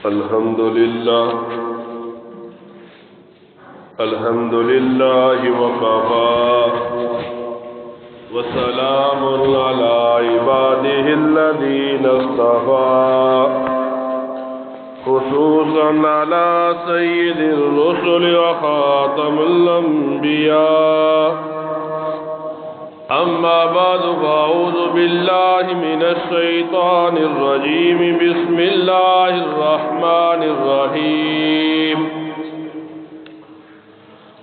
الحمد لله وكفى وسلام على عباده الذين اصطفى خصوصا على سيد الرسل وخاتم الأنبياء أما بعد فأعوذ بالله من الشيطان الرجيم بسم الله الرحمن الرحيم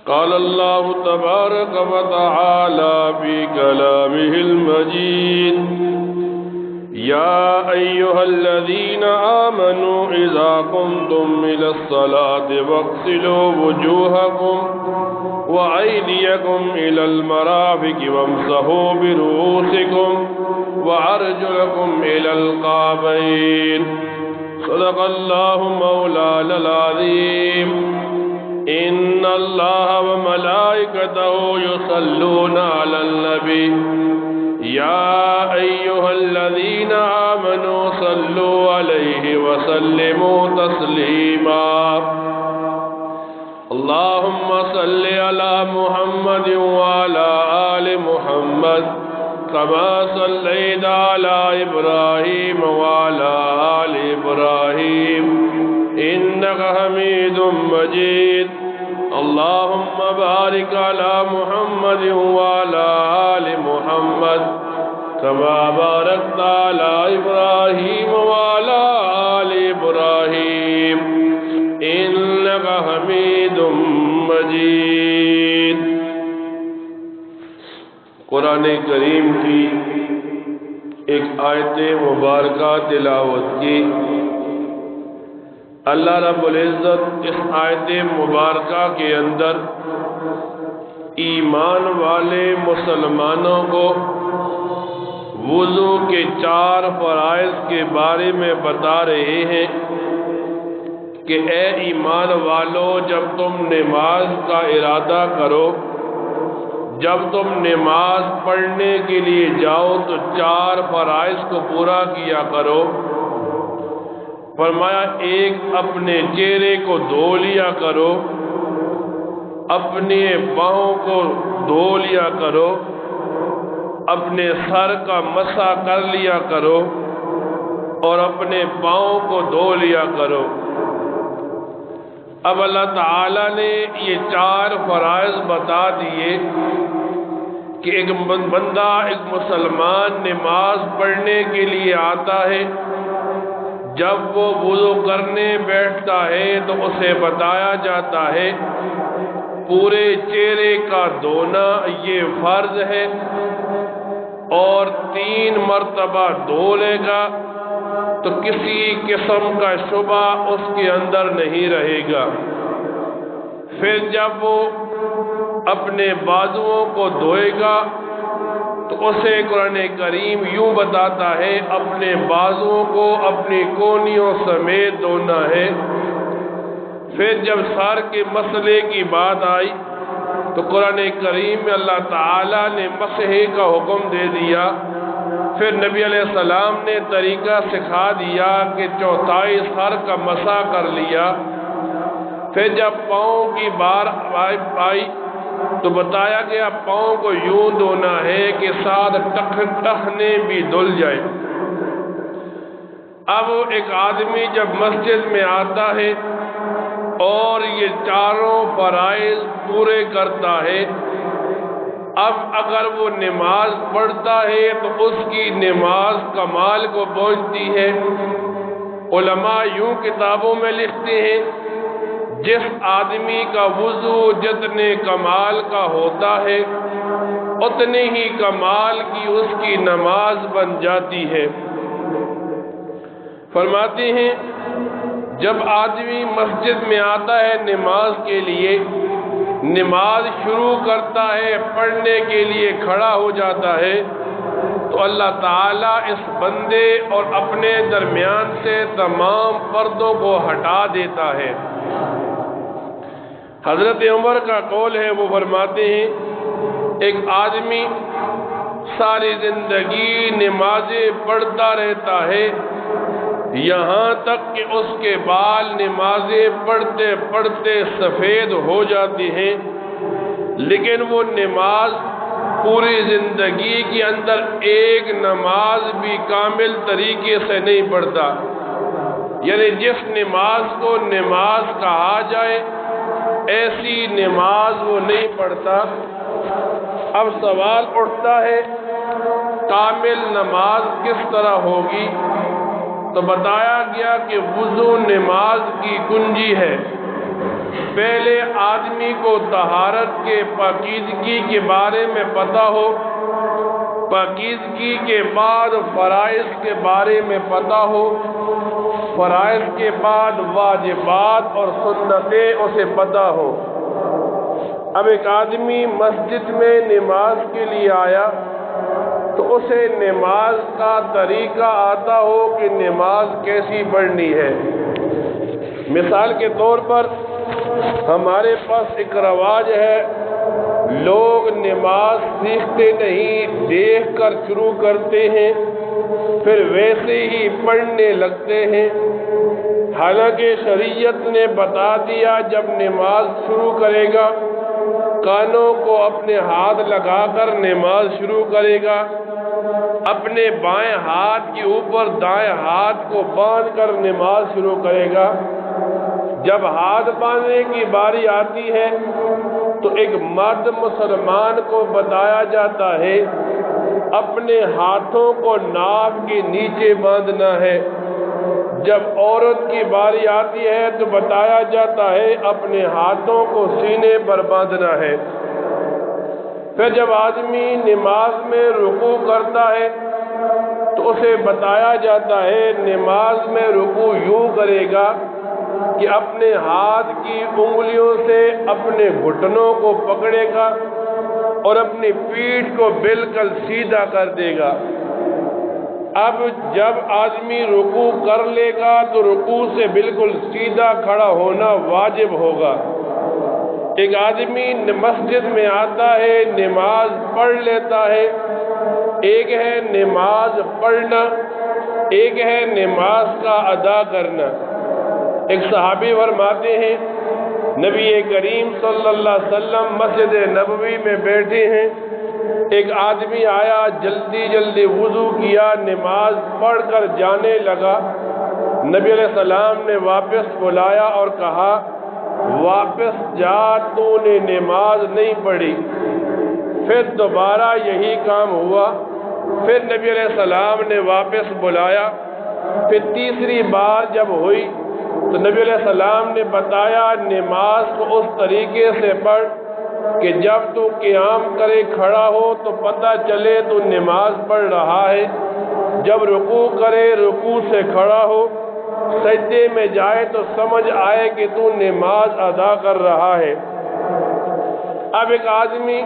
قال الله تبارك وتعالى في كلامه المجيد يا أيها الذين آمنوا إذا قمتم إلى الصلاة فاغسلوا وجوهكم وأيديكم إلى المرافق وامسحوا برؤوسكم وأرجلكم إلى الكعبين صدق الله مولانا العظيم إن الله وملائكته يصلون على النبي يا أيها الذين آمنوا صلوا عليه وسلموا تسليما اللهم صل على محمد وعلى آل محمد كما صليت على إبراهيم وعلى آل إبراهيم إنك حميد مجيد اللهم بارك على محمد وعلى آل محمد كما باركت على إبراهيم وعلى آل إبراهيم إنك حميد مجيد۔ قرآن کریم کی ایک آیت مبارکہ تلاوت کی۔ اللہ رب العزت اس آیت مبارکہ کے اندر ایمان والے مسلمانوں کو وضو کے 4 فرائض کے بارے میں بتا رہے ہیں کہ اے ایمان والو، جب تم نماز کا ارادہ کرو، جب تم نماز پڑھنے کے لیے جاؤ تو 4 فرائض کو پورا کیا کرو۔ فرمایا ایک، اپنے چہرے کو دھو لیا کرو، اپنے پاؤں کو دھو لیا کرو، اپنے سر کا مسح کر لیا کرو اور اپنے پاؤں کو دھو لیا کرو۔ اب اللہ تعالیٰ نے یہ 4 فرائض بتا دیے کہ ایک بندہ، ایک مسلمان نماز پڑھنے کے لیے آتا ہے، جب وہ وضو کرنے بیٹھتا ہے تو اسے بتایا جاتا ہے پورے چہرے کا دھونا یہ فرض ہے اور 3 مرتبہ دھو لے گا تو کسی قسم کا شبہ اس کے اندر نہیں رہے گا۔ پھر جب وہ اپنے بازوؤں کو دھوئے گا تو اسے قرآن کریم یوں بتاتا ہے اپنے بازوؤں کو اپنی کونیوں سمیت دھونا ہے۔ پھر جب سر کے مسئلے کی بات آئی تو قرآن کریم میں اللہ تعالیٰ نے مسح کا حکم دے دیا۔ پھر نبی علیہ السلام نے طریقہ سکھا دیا کہ 4 سر کا مسح کر لیا۔ پھر جب پاؤں کی بار آئی تو بتایا گیا پاؤں کو یوں دھونا ہے کہ ساتھ ٹخنے بھی دھل جائے۔ اب ایک آدمی جب مسجد میں آتا ہے اور یہ 4 فرائض پورے کرتا ہے، اب اگر وہ نماز پڑھتا ہے تو اس کی نماز کمال کو پہنچتی ہے۔ علماء یوں کتابوں میں لکھتے ہیں جس آدمی کا وضو جتنے کمال کا ہوتا ہے اتنے ہی کمال کی اس کی نماز بن جاتی ہے۔ فرماتے ہیں جب آدمی مسجد میں آتا ہے نماز کے لیے، نماز شروع کرتا ہے، پڑھنے کے لیے کھڑا ہو جاتا ہے تو اللہ تعالیٰ اس بندے اور اپنے درمیان سے تمام پردوں کو ہٹا دیتا ہے۔ حضرت عمر کا قول ہے، وہ فرماتے ہیں ایک آدمی ساری زندگی نمازیں پڑھتا رہتا ہے، یہاں تک کہ اس کے بال نمازیں پڑھتے پڑھتے سفید ہو جاتی ہیں، لیکن وہ نماز پوری زندگی کے اندر ایک نماز بھی کامل طریقے سے نہیں پڑھتا، یعنی جس نماز کو نماز کہا جائے ایسی نماز وہ نہیں پڑھتا۔ اب سوال اٹھتا ہے کامل نماز کس طرح ہوگی؟ تو بتایا گیا کہ وضو نماز کی کنجی ہے۔ پہلے آدمی کو طہارت کے پاکیزگی کے بارے میں پتہ ہو، پاکیزگی کے بعد فرائض کے بارے میں پتہ ہو، فرائض کے بعد واجبات اور سنتیں اسے پتہ ہو۔ اب ایک آدمی مسجد میں نماز کے لیے آیا تو اسے نماز کا طریقہ آتا ہو کہ نماز کیسی پڑھنی ہے۔ مثال کے طور پر ہمارے پاس ایک رواج ہے، لوگ نماز سیکھتے نہیں، دیکھ کر شروع کرتے ہیں پھر ویسے ہی پڑھنے لگتے ہیں، حالانکہ شریعت نے بتا دیا جب نماز شروع کرے گا کانوں کو اپنے ہاتھ لگا کر نماز شروع کرے گا، اپنے بائیں ہاتھ کے اوپر دائیں ہاتھ کو باندھ کر نماز شروع کرے گا۔ جب ہاتھ باندھنے کی باری آتی ہے تو ایک مرد مسلمان کو بتایا جاتا ہے اپنے ہاتھوں کو ناک کے نیچے باندھنا ہے۔ جب عورت کی باری آتی ہے تو بتایا جاتا ہے اپنے ہاتھوں کو سینے پر باندھنا ہے۔ پھر جب آدمی نماز میں رکوع کرتا ہے تو اسے بتایا جاتا ہے نماز میں رکوع یوں کرے گا کہ اپنے ہاتھ کی انگلیوں سے اپنے گھٹنوں کو پکڑے گا اور اپنی پیٹھ کو بالکل سیدھا کر دے گا۔ اب جب آدمی رکوع کر لے گا تو رکوع سے بالکل سیدھا کھڑا ہونا واجب ہوگا۔ ایک آدمی مسجد میں آتا ہے، نماز پڑھ لیتا ہے، ایک ہے نماز پڑھنا، ایک ہے نماز کا ادا کرنا۔ ایک صحابی فرماتے ہیں نبی کریم صلی اللہ علیہ وسلم مسجد نبوی میں بیٹھے ہیں، ایک آدمی آیا، جلدی جلدی وضو کیا، نماز پڑھ کر جانے لگا۔ نبی علیہ السلام نے واپس بلایا اور کہا واپس جا، تو نے نماز نہیں پڑھی۔ پھر دوبارہ یہی کام ہوا، پھر نبی علیہ السلام نے واپس بلایا۔ پھر تیسری بار جب ہوئی تو نبی علیہ السلام نے بتایا نماز کو اس طریقے سے پڑھ کہ جب تو قیام کرے کھڑا ہو تو پتہ چلے تو نماز پڑھ رہا ہے، جب رکوع کرے رکوع سے کھڑا ہو، سجدے میں جائے تو سمجھ آئے کہ تو نماز ادا کر رہا ہے۔ اب ایک آدمی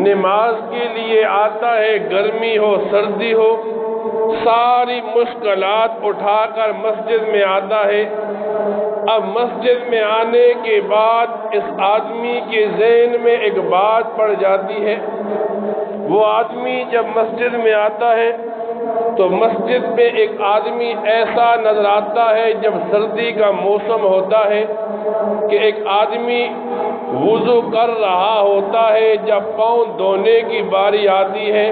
نماز کے لیے آتا ہے، گرمی ہو سردی ہو، ساری مشکلات اٹھا کر مسجد میں آتا ہے۔ اب مسجد میں آنے کے بعد اس آدمی کے ذہن میں ایک بات پڑ جاتی ہے، وہ آدمی جب مسجد میں آتا ہے تو مسجد میں ایک آدمی ایسا نظر آتا ہے جب سردی کا موسم ہوتا ہے کہ ایک آدمی وضو کر رہا ہوتا ہے، جب پاؤں دھونے کی باری آتی ہے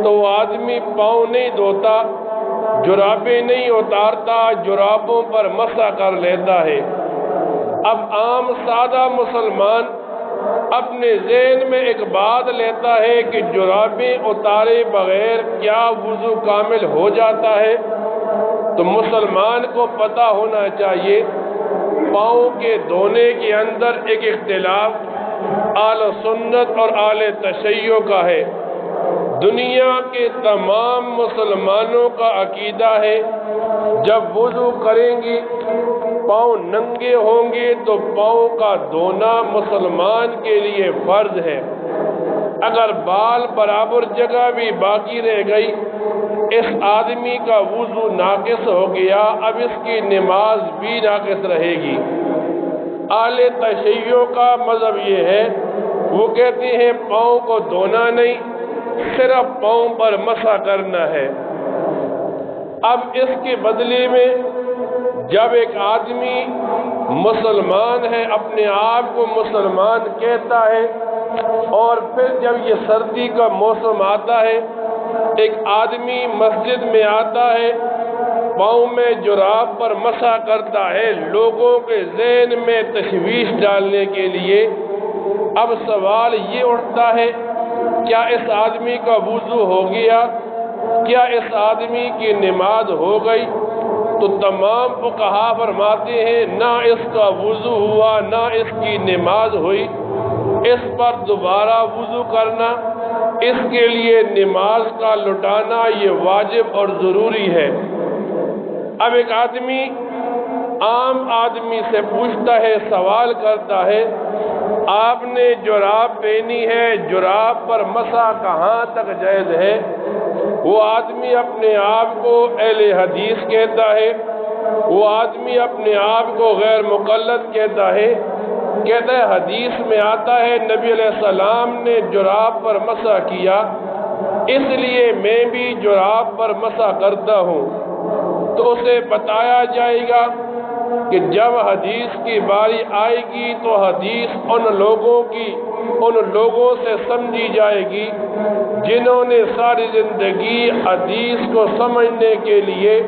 تو وہ آدمی پاؤں نہیں دھوتا، جرابیں نہیں اتارتا، جرابوں پر مسح کر لیتا ہے۔ اب عام سادہ مسلمان اپنے ذہن میں ایک بات لیتا ہے کہ جرابیں اتارے بغیر کیا وضو کامل ہو جاتا ہے؟ تو مسلمان کو پتہ ہونا چاہیے پاؤں کے دھونے کے اندر ایک اختلاف اہل سنت اور اہل تشیع کا ہے۔ دنیا کے تمام مسلمانوں کا عقیدہ ہے جب وضو کریں گی پاؤں ننگے ہوں گے تو پاؤں کا دھونا مسلمان کے لیے فرض ہے۔ اگر بال برابر جگہ بھی باقی رہ گئی اس آدمی کا وضو ناقص ہو گیا، اب اس کی نماز بھی ناقص رہے گی۔ اہل تشیع کا مذہب یہ ہے، وہ کہتے ہیں پاؤں کو دھونا نہیں، صرف پاؤں پر مسح کرنا ہے۔ اب اس کے بدلے میں جب ایک آدمی مسلمان ہے، اپنے آپ کو مسلمان کہتا ہے، اور پھر جب یہ سردی کا موسم آتا ہے، ایک آدمی مسجد میں آتا ہے، پاؤں میں جراب پر مسح کرتا ہے لوگوں کے ذہن میں تشویش ڈالنے کے لیے۔ اب سوال یہ اٹھتا ہے، کیا اس آدمی کا وضو ہو گیا؟ کیا اس آدمی کی نماز ہو گئی؟ تو تمام فقہا فرماتے ہیں نہ اس کا وضو ہوا، نہ اس کی نماز ہوئی، اس پر دوبارہ وضو کرنا، اس کے لیے نماز کا لٹانا یہ واجب اور ضروری ہے۔ اب ایک آدمی عام آدمی سے پوچھتا ہے، سوال کرتا ہے، آپ نے جراب پہنی ہے، جراب پر مسح کہاں تک جائز ہے؟ وہ آدمی اپنے آپ کو اہل حدیث کہتا ہے، وہ آدمی اپنے آپ کو غیر مقلد کہتا ہے حدیث میں آتا ہے نبی علیہ السلام نے جراب پر مسح کیا، اس لیے میں بھی جراب پر مسح کرتا ہوں۔ تو اسے بتایا جائے گا کہ جب حدیث کی باری آئے گی تو حدیث ان لوگوں سے سمجھی جائے گی جنہوں نے ساری زندگی حدیث کو سمجھنے کے لیے،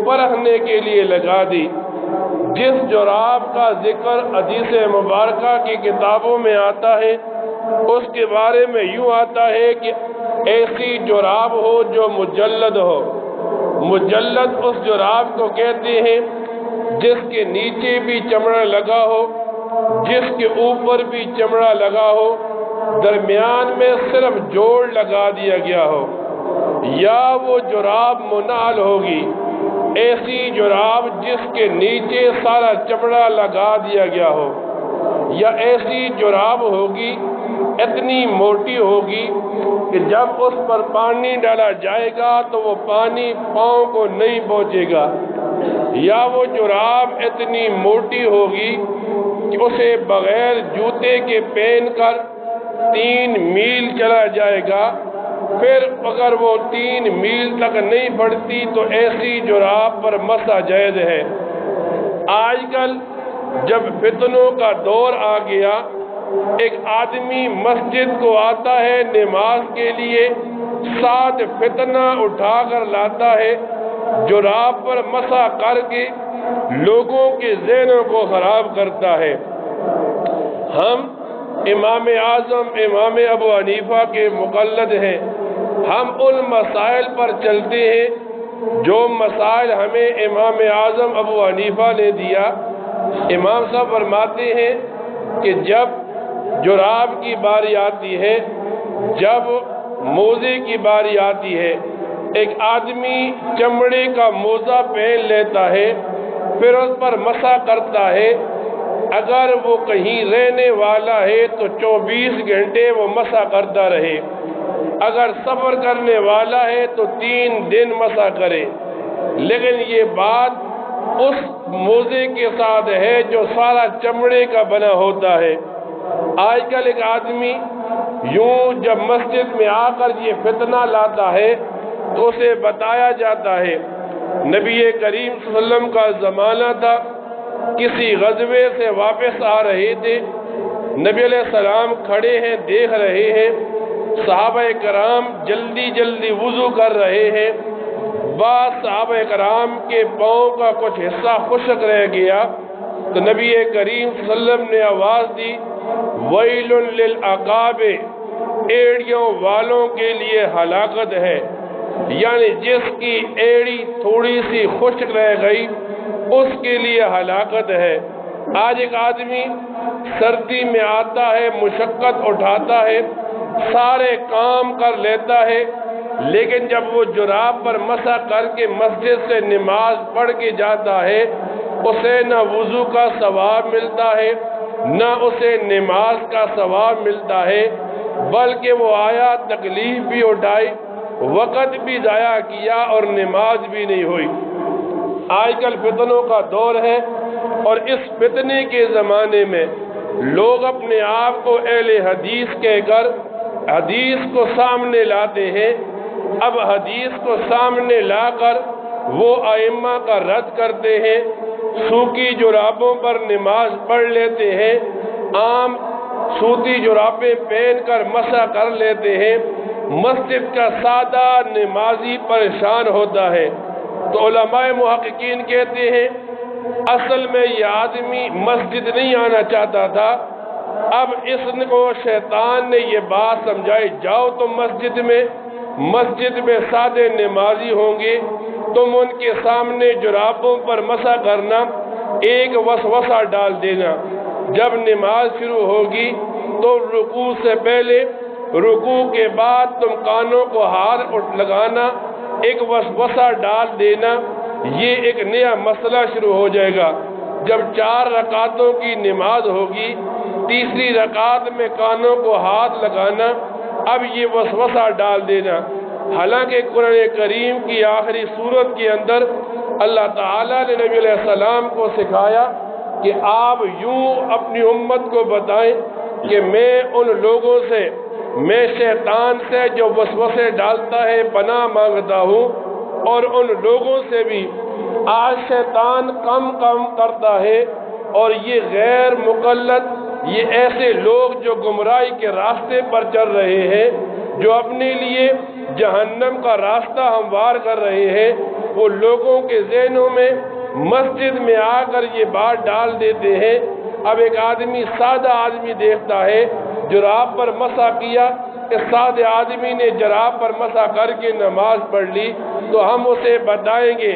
پرکھنے کے لیے لگا دی۔ جس جراب کا ذکر حدیث مبارکہ کی کتابوں میں آتا ہے، اس کے بارے میں یوں آتا ہے کہ ایسی جراب ہو جو مجلد ہو۔ مجلد اس جراب کو کہتے ہیں جس کے نیچے بھی چمڑا لگا ہو، جس کے اوپر بھی چمڑا لگا ہو، درمیان میں صرف جوڑ لگا دیا گیا ہو۔ یا وہ جراب منال ہوگی، ایسی جراب جس کے نیچے سارا چمڑا لگا دیا گیا ہو، یا ایسی جراب ہوگی اتنی موٹی ہوگی کہ جب اس پر پانی ڈالا جائے گا تو وہ پانی پاؤں کو نہیں پہنچے گا، یا وہ جراب اتنی موٹی ہوگی کہ اسے بغیر جوتے کے پہن کر 3 میل چلا جائے گا، پھر اگر وہ 3 میل تک نہیں بڑھتی تو ایسی جراب پر مسح جائز ہے۔ آج کل جب فتنوں کا دور آ گیا، ایک آدمی مسجد کو آتا ہے نماز کے لیے، 7 فتنہ اٹھا کر لاتا ہے، جراب پر مسح کر کے لوگوں کے ذہنوں کو خراب کرتا ہے۔ ہم امام اعظم امام ابو حنیفہ کے مقلد ہیں، ہم ان مسائل پر چلتے ہیں جو مسائل ہمیں امام اعظم ابو حنیفہ نے دیا۔ امام صاحب فرماتے ہیں کہ جب جراب کی باری آتی ہے، جب موزے کی باری آتی ہے، ایک آدمی چمڑے کا موزہ پہن لیتا ہے، پھر اس پر مسح کرتا ہے، اگر وہ کہیں رہنے والا ہے تو 24 گھنٹے وہ مسح کرتا رہے، اگر سفر کرنے والا ہے تو 3 دن مسح کرے، لیکن یہ بات اس موزے کے ساتھ ہے جو سارا چمڑے کا بنا ہوتا ہے۔ آج کل ایک آدمی یوں جب مسجد میں آ کر یہ فتنہ لاتا ہے تو اسے بتایا جاتا ہے، نبی کریم صلی اللہ علیہ وسلم کا زمانہ تھا، کسی غزوے سے واپس آ رہے تھے، نبی علیہ السلام کھڑے ہیں، دیکھ رہے ہیں صحابہ کرام جلدی جلدی وضو کر رہے ہیں، بعض صحابہ کرام کے پاؤں کا کچھ حصہ خشک رہ گیا، تو نبی کریم صلی اللہ علیہ وسلم نے آواز دی، ویل للعقاب، ایڑیوں والوں کے لیے ہلاکت ہے، یعنی جس کی ایڑی تھوڑی سی خشک رہ گئی اس کے لیے ہلاکت ہے۔ آج ایک آدمی سردی میں آتا ہے، مشقت اٹھاتا ہے، سارے کام کر لیتا ہے، لیکن جب وہ جراب پر مسح کر کے مسجد سے نماز پڑھ کے جاتا ہے، اسے نہ وضو کا ثواب ملتا ہے، نہ اسے نماز کا ثواب ملتا ہے، بلکہ وہ آیا، تکلیف بھی اٹھائی، وقت بھی ضائع کیا اور نماز بھی نہیں ہوئی۔ آج کل فتنوں کا دور ہے، اور اس فتنے کے زمانے میں لوگ اپنے آپ کو اہل حدیث کہہ کر حدیث کو سامنے لاتے ہیں۔ اب حدیث کو سامنے لا کر وہ ائمہ کا رد کرتے ہیں، سوکی جرابوں پر نماز پڑھ لیتے ہیں، عام سوتی جرابیں پہن کر مسح کر لیتے ہیں، مسجد کا سادہ نمازی پریشان ہوتا ہے۔ تو علماء محققین کہتے ہیں اصل میں یہ آدمی مسجد نہیں آنا چاہتا تھا، اب اس کو شیطان نے یہ بات سمجھائی، جاؤ تم مسجد میں سادے نمازی ہوں گے، تم ان کے سامنے جرابوں پر مسح کرنا، ایک وسوسہ ڈال دینا، جب نماز شروع ہوگی تو رکوع سے پہلے، رکوع کے بعد تم کانوں کو ہاتھ لگانا، ایک وسوسہ ڈال دینا، یہ ایک نیا مسئلہ شروع ہو جائے گا۔ جب 4 رکعتوں کی نماز ہوگی، تیسری رکعت میں کانوں کو ہاتھ لگانا، اب یہ وسوسہ ڈال دینا۔ حالانکہ قرآن کریم کی آخری سورت کے اندر اللہ تعالیٰ نے نبی علیہ السلام کو سکھایا کہ آپ یوں اپنی امت کو بتائیں کہ میں ان لوگوں سے، میں شیطان سے جو وسوسے ڈالتا ہے پناہ مانگتا ہوں، اور ان لوگوں سے بھی آج شیطان کم کرتا ہے، اور یہ غیر مقلد، یہ ایسے لوگ جو گمراہی کے راستے پر چل رہے ہیں، جو اپنے لیے جہنم کا راستہ ہموار کر رہے ہیں، وہ لوگوں کے ذہنوں میں مسجد میں آ کر یہ بات ڈال دیتے ہیں۔ اب ایک آدمی، سادہ آدمی دیکھتا ہے جراب پر مسح کیا، اس سادے آدمی نے جراب پر مسح کر کے نماز پڑھ لی، تو ہم اسے بتائیں گے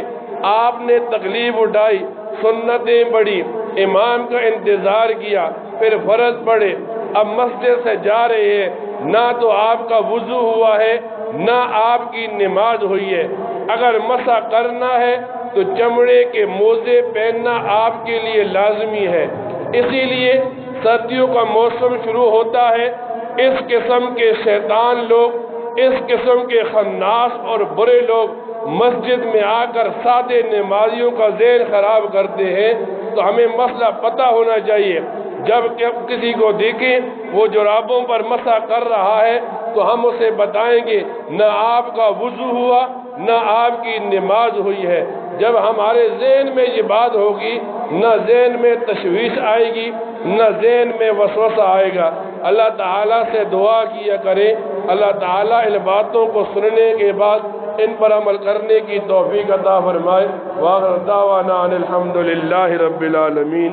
آپ نے تکلیف اٹھائی، سنتیں پڑھی، امام کا انتظار کیا، پھر فرض پڑھے، اب مسجد سے جا رہے ہیں، نہ تو آپ کا وضو ہوا ہے نہ آپ کی نماز ہوئی ہے۔ اگر مسح کرنا ہے تو چمڑے کے موزے پہننا آپ کے لیے لازمی ہے۔ اسی لیے سردیوں کا موسم شروع ہوتا ہے، اس قسم کے شیطان لوگ، اس قسم کے خناس اور برے لوگ مسجد میں آ کر سادے نمازیوں کا ذہن خراب کرتے ہیں۔ تو ہمیں مسئلہ پتہ ہونا چاہیے، جب کسی کو دیکھیں وہ جرابوں پر مسح کر رہا ہے تو ہم اسے بتائیں گے نہ آپ کا وضو ہوا نہ آپ کی نماز ہوئی ہے۔ جب ہمارے ذہن میں یہ بات ہوگی، نہ ذہن میں تشویش آئے گی نہ ذہن میں وسوسہ آئے گا۔ اللہ تعالیٰ سے دعا کیا کریں، اللہ تعالیٰ ان باتوں کو سننے کے بعد ان پر عمل کرنے کی توفیق عطا فرمائے۔ وآخر دعوانا ان الحمد للہ رب العالمین۔